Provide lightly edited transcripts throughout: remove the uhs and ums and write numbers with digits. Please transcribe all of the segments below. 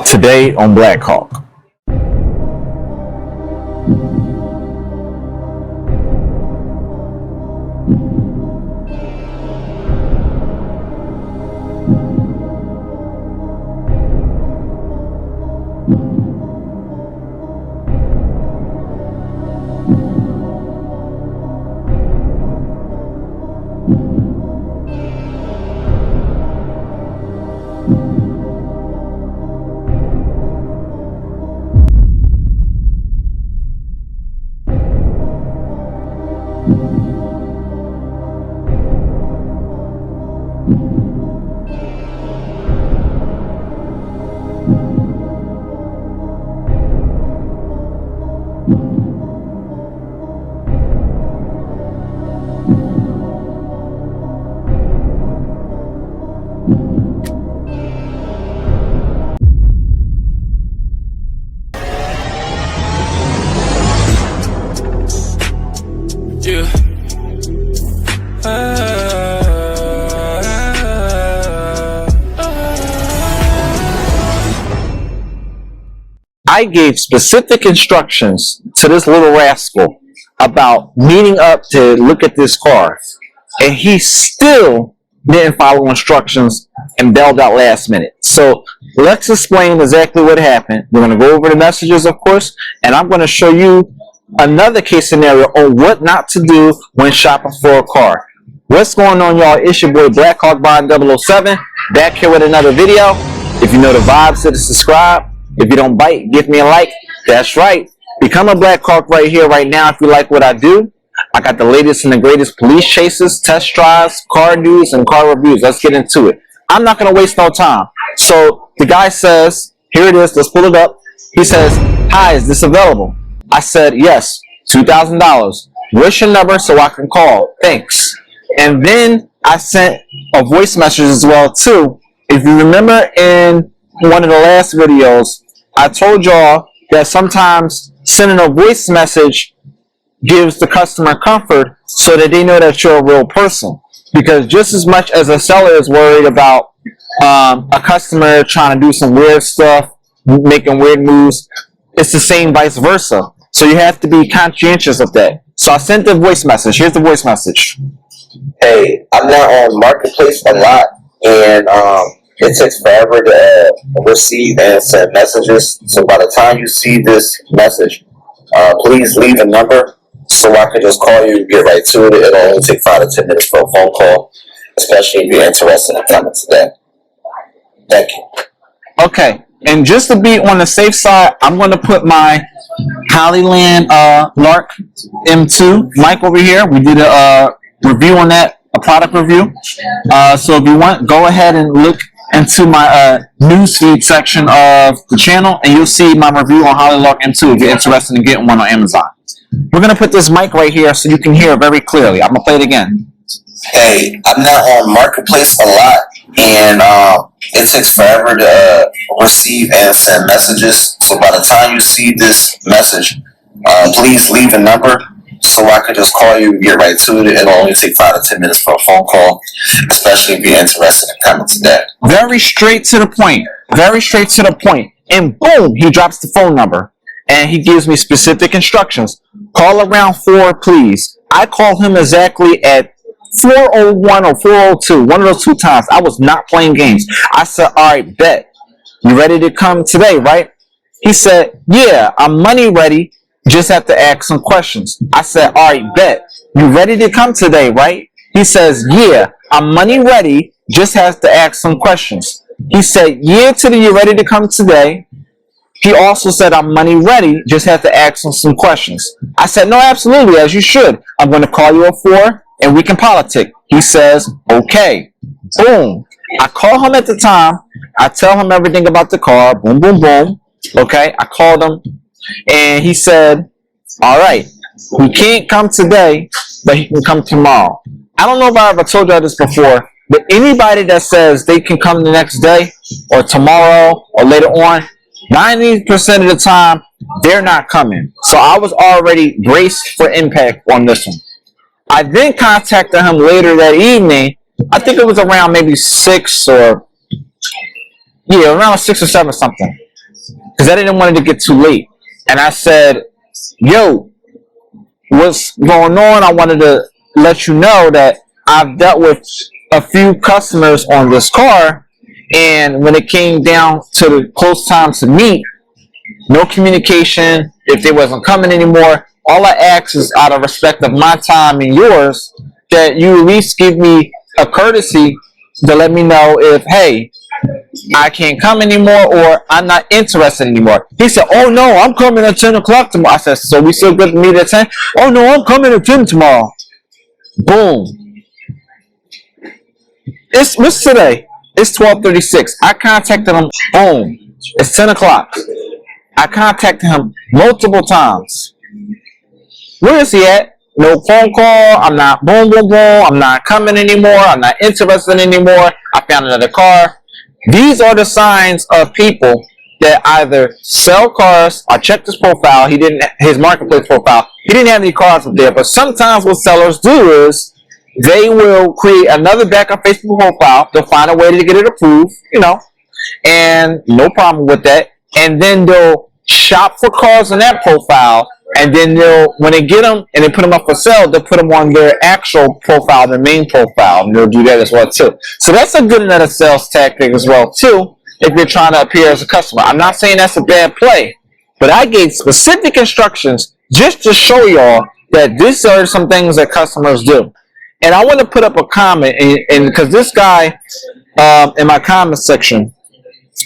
Today on Blackhawk. I gave specific instructions to this little rascal about meeting up to look at this car, and he still didn't follow instructions and bailed out last minute. So let's explain exactly what happened. We're going to go over the messages, of course, and I'm going to show you another case scenario on what not to do when shopping for a car. What's going on, y'all? It's your boy Blackhawk Bond 007 back here with another video. If you know the vibes, hit subscribe. If you don't bite, give me a like. That's right. Become a Blackhawk right here, right now, if you like what I do. I got the latest and the greatest police chases, test drives, car news, and car reviews. Let's get into it. I'm not going to waste no time. So the guy says, here it is. Let's pull it up. He says, hi, is this available? I said, yes, $2,000. What's your number so I can call? Thanks. And then I sent a voice message as well, too. If you remember in one of the last videos, I told y'all that sometimes sending a voice message gives the customer comfort so that they know that you're a real person. Because just as much as a seller is worried about a customer trying to do some weird stuff, making weird moves, it's the same vice versa. So you have to be conscientious of that. So I sent the voice message. Here's the voice message. Hey, I'm now on Marketplace a lot, and it takes forever to receive and send messages. So by the time you see this message, please leave a number so I can just call you, get right to it. It'll only take 5 to 10 minutes for a phone call, especially if you're interested in coming to that. Thank you. Okay, and just to be on the safe side, I'm going to put my Hollyland Lark M2 mic over here. We did a review on that, a product review. So if you want, go ahead and look into my newsfeed section of the channel, and you'll see my review on Holla Lark M2 if you're interested in getting one on Amazon. We're going to put this mic right here so you can hear very clearly. I'm going to play it again. Hey, I'm now on Marketplace a lot, and it takes forever to receive and send messages. So by the time you see this message, please leave a number so I can just call you, get right to it. It'll only take 5 to 10 minutes for a phone call, especially if you're interested in coming to that. Very straight to the point. Very straight to the point. And boom, he drops the phone number. And he gives me specific instructions. Call around 4, please. I called him exactly at 4:01 or 4:02. One of those 2 times. I was not playing games. I said, all right, bet. You ready to come today, right? He said, yeah, I'm money ready. Just have to ask some questions. I said, all right, bet. You ready to come today, right? He says, yeah, I'm money ready. Just have to ask some questions. He said, yeah, you ready to come today. He also said, I'm money ready. Just have to ask him some questions. I said, no, absolutely, as you should. I'm going to call you at 4 and we can politic. He says, okay. Boom. I call him at the time. I tell him everything about the car. Boom, boom, boom. Okay. I called him and he said, all right, he can't come today, but he can come tomorrow. I don't know if I ever told y'all this before, but anybody that says they can come the next day or tomorrow or later on, 90% of the time, they're not coming. So I was already braced for impact on this one. I then contacted him later that evening. I think it was around maybe 6 or, yeah, around 6 or 7 something. because I didn't want it to get too late. And I said, yo, what's going on? I wanted to let you know that I've dealt with a few customers on this car, and when it came down to the close time to meet, no communication. If they wasn't coming anymore, all I ask is, out of respect of my time and yours, that you at least give me a courtesy to let me know if, hey, I can't come anymore or I'm not interested anymore. He said, oh no, I'm coming at 10 o'clock tomorrow. I said, so we still good to meet at 10? Oh no, I'm coming at 10 tomorrow. Boom. What's today? It's 12:36. I contacted him. Boom. It's 10 o'clock. I contacted him multiple times. Where is he at? No phone call. I'm not boom, boom, boom. I'm not coming anymore. I'm not interested anymore. I found another car. These are the signs of people that either sell cars. I checked his profile. His marketplace profile. He didn't have any cars up there. But sometimes what sellers do is they will create another backup Facebook profile. They'll find a way to get it approved, and no problem with that. And then they'll shop for cars on that profile. And then when they get them and they put them up for sale, they'll put them on their actual profile, their main profile, and they'll do that as well too. So that's a good another sales tactic as well too, if you're trying to appear as a customer. I'm not saying that's a bad play, but I gave specific instructions just to show y'all that these are some things that customers do. And I want to put up a comment, and because this guy in my comment section,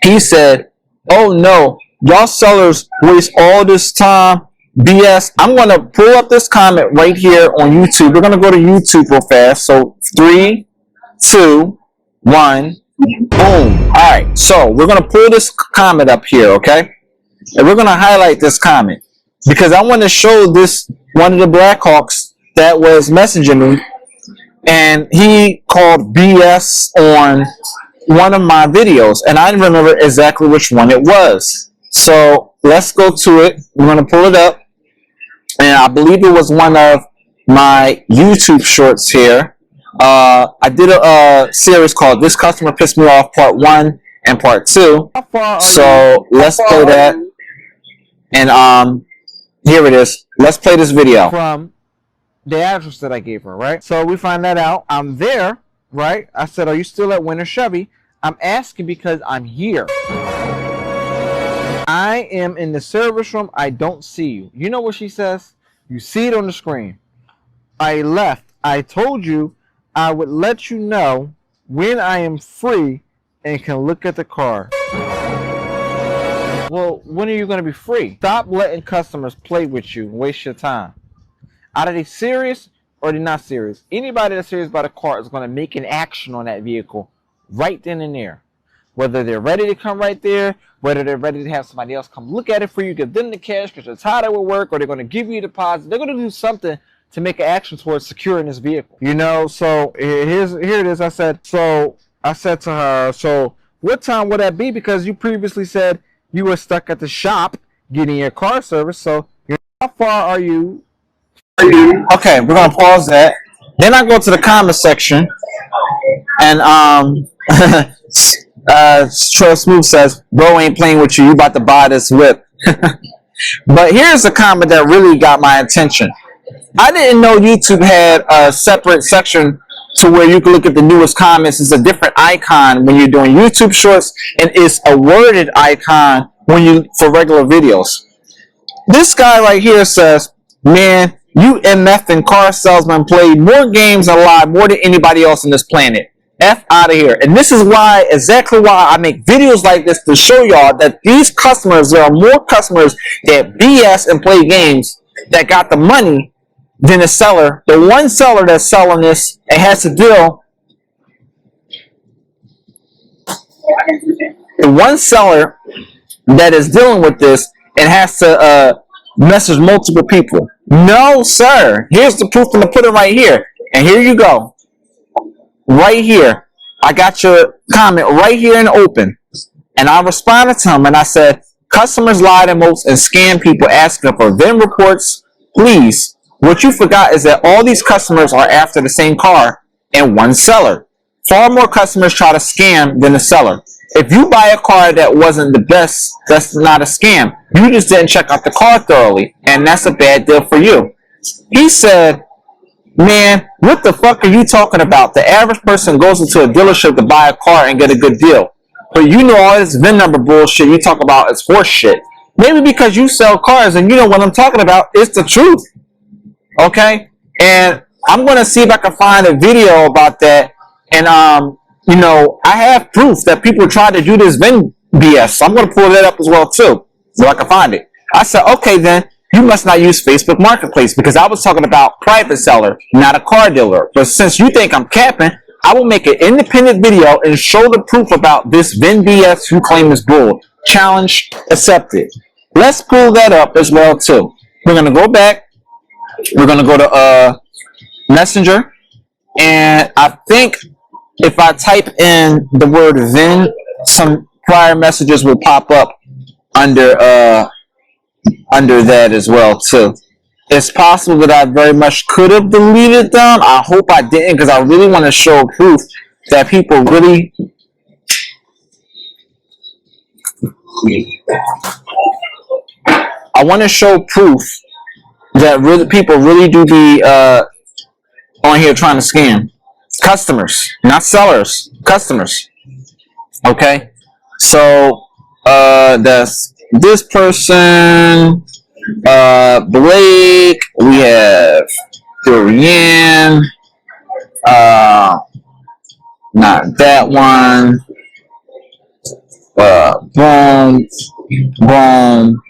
he said, "Oh no, y'all sellers waste all this time. BS." I'm going to pull up this comment right here on YouTube. We're going to go to YouTube real fast. So 3, 2, 1, boom. All right. So we're going to pull this comment up here, okay? And we're going to highlight this comment because I want to show this one of the Blackhawks that was messaging me, and he called BS on one of my videos, and I didn't remember exactly which one it was. So let's go to it. We're going to pull it up. And I believe it was one of my YouTube shorts here. I did a series called "This Customer Pissed Me Off" Part 1 and Part 2. So let's play that. And here it is. Let's play this video. From the address that I gave her, right? So we find that out. I'm there, right? I said, "Are you still at Winter Chevy?" I'm asking because I'm here. I am in the service room. I don't see you. You know what she says? You see it on the screen. I left. I told you I would let you know when I am free and can look at the car. Well, when are you going to be free? Stop letting customers play with you and waste your time. Are they serious or are they not serious? Anybody that's serious about a car is going to make an action on that vehicle right then and there. Whether they're ready to come right there, whether they're ready to have somebody else come look at it for you, give them the cash because they're tired of work, or they're going to give you a deposit. They're going to do something to make an action towards securing this vehicle. So here it is. I said to her, so what time would that be? Because you previously said you were stuck at the shop getting your car service. So how far are you? Okay, we're going to pause that. Then I go to the comment section, and Trail Smooth says, "Bro ain't playing with you. You about to buy this whip." But here's a comment that really got my attention. I didn't know YouTube had a separate section to where you can look at the newest comments. It's a different icon when you're doing YouTube Shorts, and it's a worded icon for regular videos. This guy right here says, "Man, you MF and car salesman play more games alive more than anybody else on this planet. F out of here." And this is exactly why I make videos like this, to show y'all that these customers, there are more customers that BS and play games that got the money than the seller. The one seller that's selling this and has to deal. The one seller that is dealing with this and has to message multiple people. No, sir. Here's the proof. I'm going to put it right here. And here you go. Right here. I got your comment right here in open. And I responded to him and I said, "Customers lie the most and scam people asking for VIN reports. Please, what you forgot is that all these customers are after the same car and one seller. Far more customers try to scam than the seller. If you buy a car that wasn't the best, that's not a scam. You just didn't check out the car thoroughly, and that's a bad deal for you. He said, man, what the fuck are you talking about? The average person goes into a dealership to buy a car and get a good deal. But you know all this VIN number bullshit you talk about is horse shit. Maybe because you sell cars and you know what I'm talking about. It's the truth. Okay? And I'm going to see if I can find a video about that. And, you know, I have proof that people try to do this VIN BS. So I'm going to pull that up as well, too. So I can find it. I said, okay, then. You must not use Facebook Marketplace because I was talking about private seller, not a car dealer. But since you think I'm capping, I will make an independent video and show the proof about this VIN BS you claim is bull. Challenge accepted. Let's pull that up as well too. We're going to go back. We're going to go to Messenger. And I think if I type in the word VIN, some prior messages will pop up under that as well too. It's possible that I very much could have deleted them. I hope I didn't because I really want to show proof that people really people really do be on here trying to scam customers, not sellers, customers. Okay, so that's this person, Blake, we have Dorian, not that one, boom, boom.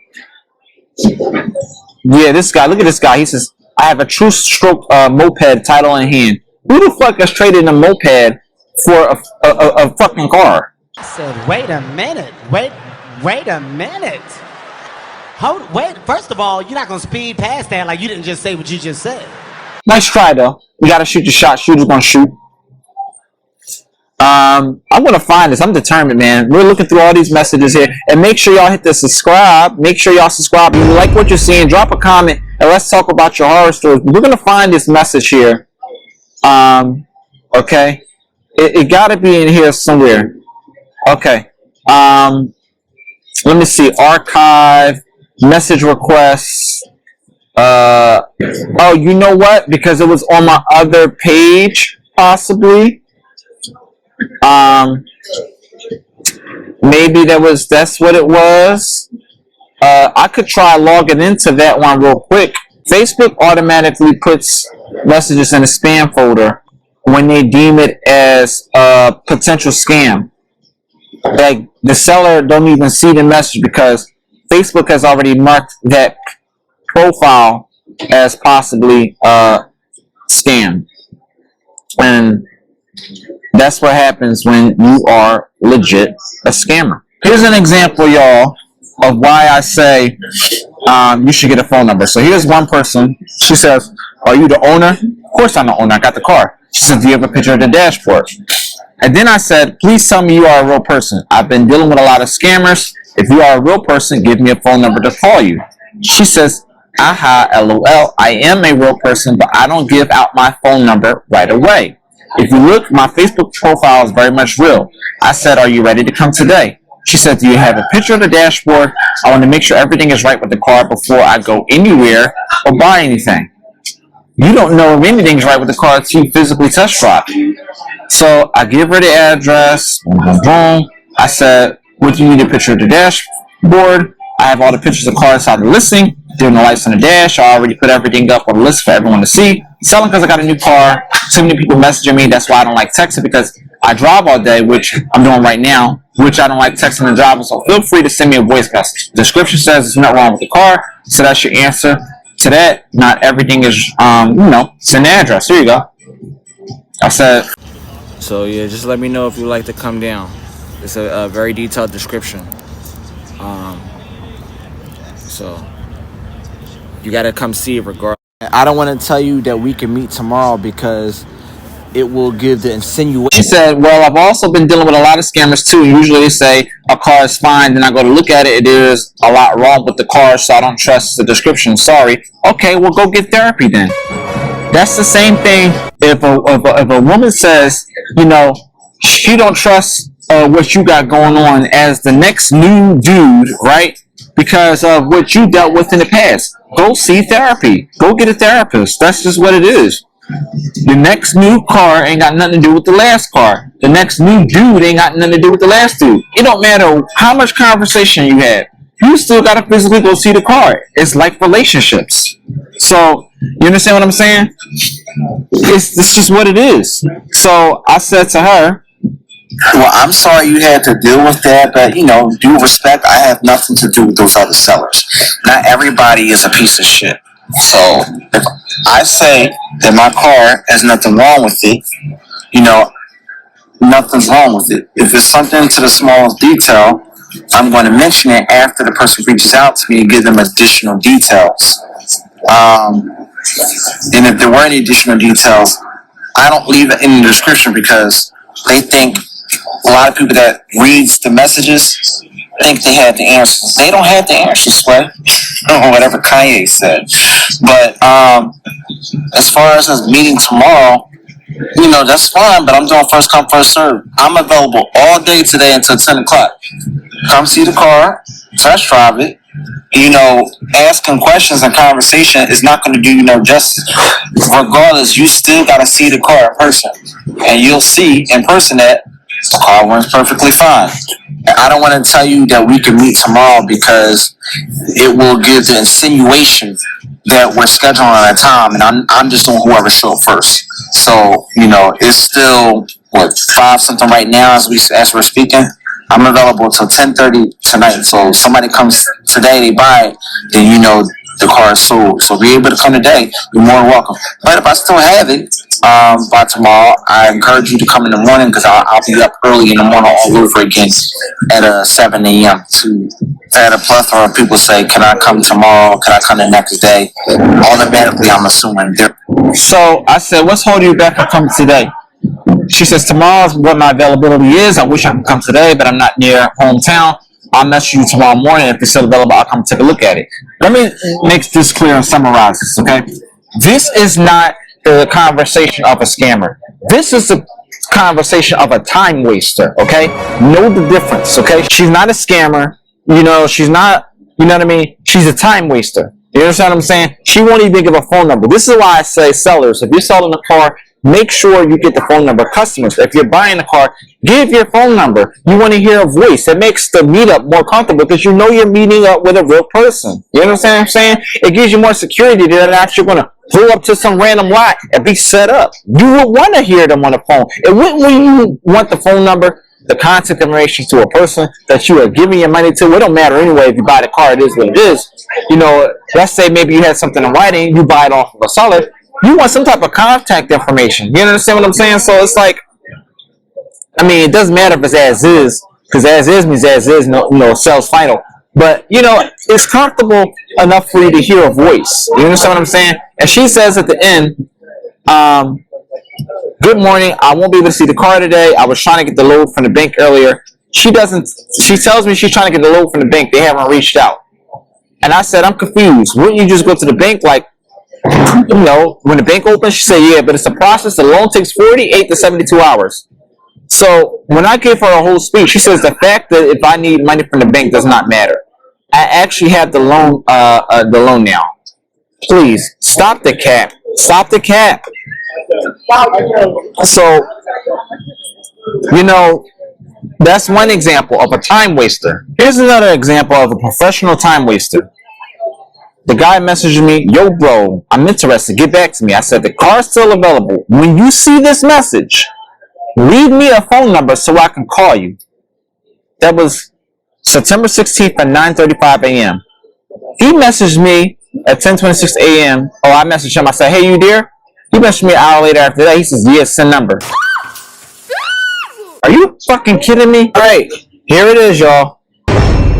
Yeah, this guy, look at this guy. He says, I have a true stroke moped title in hand. Who the fuck is trading a moped for a fucking car? I said, wait a minute, wait a minute. Wait, first of all, you're not gonna speed past that like you didn't just say what you just said. Nice try though. You gotta shoot your shot. Shooter's gonna shoot. I'm gonna find this. I'm determined, man. We're looking through all these messages here, and make sure y'all hit the subscribe. Make sure y'all subscribe. If you like what you're seeing, drop a comment, and let's talk about your horror stories. We're gonna find this message here. Okay, it gotta be in here somewhere. Okay. Let me see. Archive, message requests. Oh, you know what? Because it was on my other page, possibly. Maybe that's what it was. I could try logging into that one real quick. Facebook automatically puts messages in a spam folder when they deem it as a potential scam. Like the seller don't even see the message because Facebook has already marked that profile as possibly scam. And that's what happens when you are legit a scammer. Here's an example, y'all, of why I say you should get a phone number. So here's one person. She says, are you the owner? Of course I'm the owner. I got the car. She says, do you have a picture of the dashboard? And then I said, please tell me you are a real person. I've been dealing with a lot of scammers. If you are a real person, give me a phone number to call you. She says, aha, LOL, I am a real person, but I don't give out my phone number right away. If you look, my Facebook profile is very much real. I said, are you ready to come today? She said, do you have a picture of the dashboard? I want to make sure everything is right with the car before I go anywhere or buy anything. You don't know if anything's right with the car until you physically test drive. So I give her the address. Boom, boom, boom. I said, would you need a picture of the dashboard? I have all the pictures of the car inside the listing. Doing the lights on the dash. I already put everything up on the list for everyone to see. Selling because I got a new car. Too many people messaging me. That's why I don't like texting, because I drive all day, which I'm doing right now, which I don't like texting and driving. So feel free to send me a voice message. The description says there's nothing wrong with the car. So that's your answer to that. Not everything is, send the address. Here you go. I said. So yeah, just let me know if you'd like to come down. It's a very detailed description. So you gotta come see it regardless. I don't want to tell you that we can meet tomorrow because it will give the insinuation. He said, well, I've also been dealing with a lot of scammers too. Usually they say a car is fine, then I go to look at it, there's a lot wrong with the car, so I don't trust the description. Sorry. Okay, well, go get therapy then. That's the same thing if a woman says, she don't trust what you got going on as the next new dude, right? Because of what you dealt with in the past. Go see therapy. Go get a therapist. That's just what it is. The next new car ain't got nothing to do with the last car. The next new dude ain't got nothing to do with the last dude. It don't matter how much conversation you had. You still gotta physically go see the car. It's like relationships. So, you understand what I'm saying? It's just what it is. So I said to her, Well, I'm sorry you had to deal with that, but due respect, I have nothing to do with those other sellers. Not everybody is a piece of shit. So if I say that my car has nothing wrong with it, nothing's wrong with it. If it's something to the smallest detail, I'm going to mention it after the person reaches out to me and give them additional details. And if there were any additional details, I don't leave it in the description because they think a lot of people that reads the messages think they have the answers. They don't have the answers, Sway. Or whatever Kanye said. But as far as us meeting tomorrow, that's fine, but I'm doing first come, first serve. I'm available all day today until 10 o'clock. Come see the car, test drive it. Asking questions and conversation is not going to do you no justice. Regardless, you still got to see the car in person. And you'll see in person that the car runs perfectly fine. And I don't want to tell you that we can meet tomorrow because it will give the insinuation that we're scheduling a time, and I'm just doing whoever show up first. So it's still 5 something right now as we're speaking. I'm available till 10:30 tonight. So if somebody comes today, they buy it, then the car is sold. So be able to come today, you're more than welcome. But if I still have it by tomorrow, I encourage you to come in the morning because I'll be up early in the morning all over again at 7 a.m. I had a plethora of people say, can I come tomorrow? Can I come the next day? Automatically, I'm assuming they're... so I said, what's holding you back from coming today? She says, tomorrow's what my availability is. I wish I could come today, but I'm not near hometown. I'll message you tomorrow morning. If it's still available, I'll come take a look at it. Let me make this clear and summarize this, okay? This is not the conversation of a scammer. This is the conversation of a time waster, okay? Know the difference, okay? She's not a scammer. She's not, what I mean? She's a time waster. You understand what I'm saying? She won't even give a phone number. This is why I say sellers, if you're selling a car, make sure you get the phone number. Customers, if you're buying a car, give your phone number. You want to hear a voice. It makes the meetup more comfortable because you're meeting up with a real person. You understand what I'm saying? It gives you more security than actually going to pull up to some random lot and be set up. You would want to hear them on the phone. And when you want the phone number, the contact information to a person that you are giving your money to, it don't matter anyway. If you buy the car, it is what it is. Let's say maybe you had something in writing, you buy it off of a seller. You want some type of contact information. You understand what I'm saying? So it's like, it doesn't matter if it's as is, because as is means as is, sales final. But, it's comfortable enough for you to hear a voice. You understand what I'm saying? And she says at the end, good morning, I won't be able to see the car today. I was trying to get the load from the bank earlier. She tells me she's trying to get the load from the bank. They haven't reached out. And I said, I'm confused. Wouldn't you just go to the bank when the bank opens? She said, yeah, but it's a process. The loan takes 48 to 72 hours. So when I gave her a whole speech, she says the fact that if I need money from the bank does not matter. I actually have the loan now. Please, stop the cap. Stop the cap. So, that's one example of a time waster. Here's another example of a professional time waster. The guy messaged me, yo, bro, I'm interested. Get back to me. I said, the car's still available. When you see this message, leave me a phone number so I can call you. That was September 16th at 9:35 a.m. He messaged me at 10:26 a.m. Oh, I messaged him. I said, hey, you there? He messaged me an hour later after that. He says, yeah, send number. Are you fucking kidding me? All right, here it is, y'all.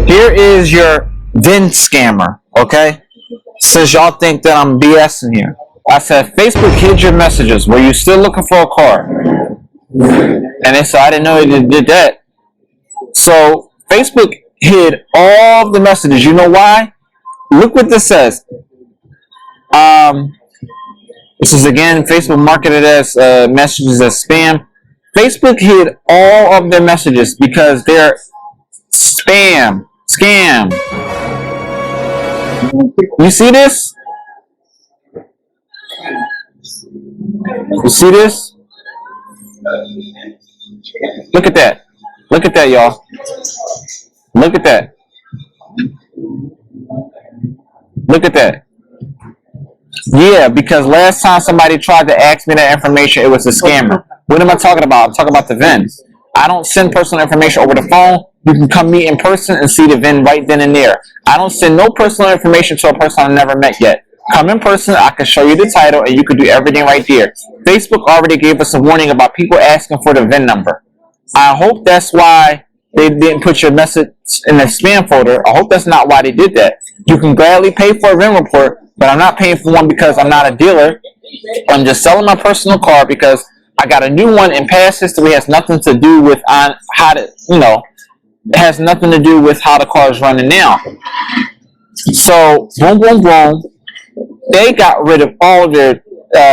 Here is your VIN scammer, okay? Since y'all think that I'm BSing here. I said, Facebook hid your messages. Were you still looking for a car? And they said, I didn't know it did that. So Facebook hid all the messages. You know why? Look what this says. This is again, Facebook marketed as messages as spam. Facebook hid all of their messages because they're scam. You see this? You see this? Look at that. Look at that, y'all. Look at that. Look at that. Yeah, because last time somebody tried to ask me that information, it was a scammer. What am I talking about? I'm talking about the VIN. I don't send personal information over the phone. You can come meet in person and see the VIN right then and there. I don't send no personal information to a person I've never met yet. Come in person, I can show you the title, and you can do everything right there. Facebook already gave us a warning about people asking for the VIN number. I hope that's why they didn't put your message in the spam folder. I hope that's not why they did that. You can gladly pay for a VIN report, but I'm not paying for one because I'm not a dealer. I'm just selling my personal car because I got a new one, and past history has nothing to do with how to, it has nothing to do with how the car is running now. So, boom, boom, boom. They got rid of all their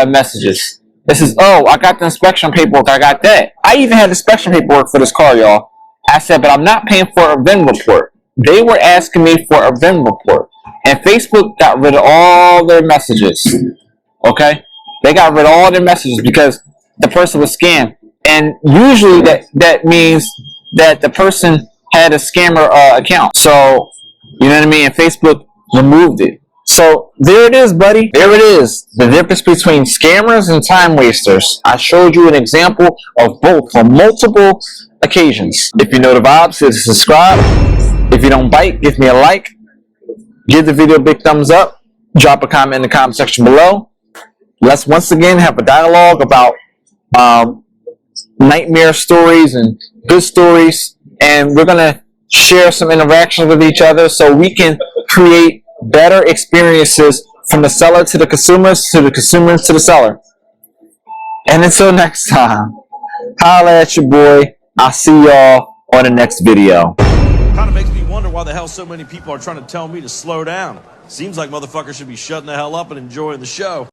messages. This is, oh, I got the inspection paperwork. I got that. I even had inspection paperwork for this car, y'all. I said, but I'm not paying for a VIN report. They were asking me for a VIN report. And Facebook got rid of all their messages. Okay? They got rid of all their messages because the person was scammed. And usually that means that the person had a scammer account. So, you know what I mean? And Facebook removed it. So, there it is, buddy. There it is. The difference between scammers and time wasters. I showed you an example of both on multiple occasions. If you know the vibes, hit subscribe. If you don't bite, give me a like. Give the video a big thumbs up. Drop a comment in the comment section below. Let's once again have a dialogue about nightmare stories and good stories. And we're going to share some interactions with each other so we can create better experiences from the seller to the consumers, to the consumers to the seller. And until next time, holla at your boy. I'll see y'all on the next video. Kind of makes me wonder why the hell so many people are trying to tell me to slow down. Seems like motherfuckers should be shutting the hell up and enjoying the show.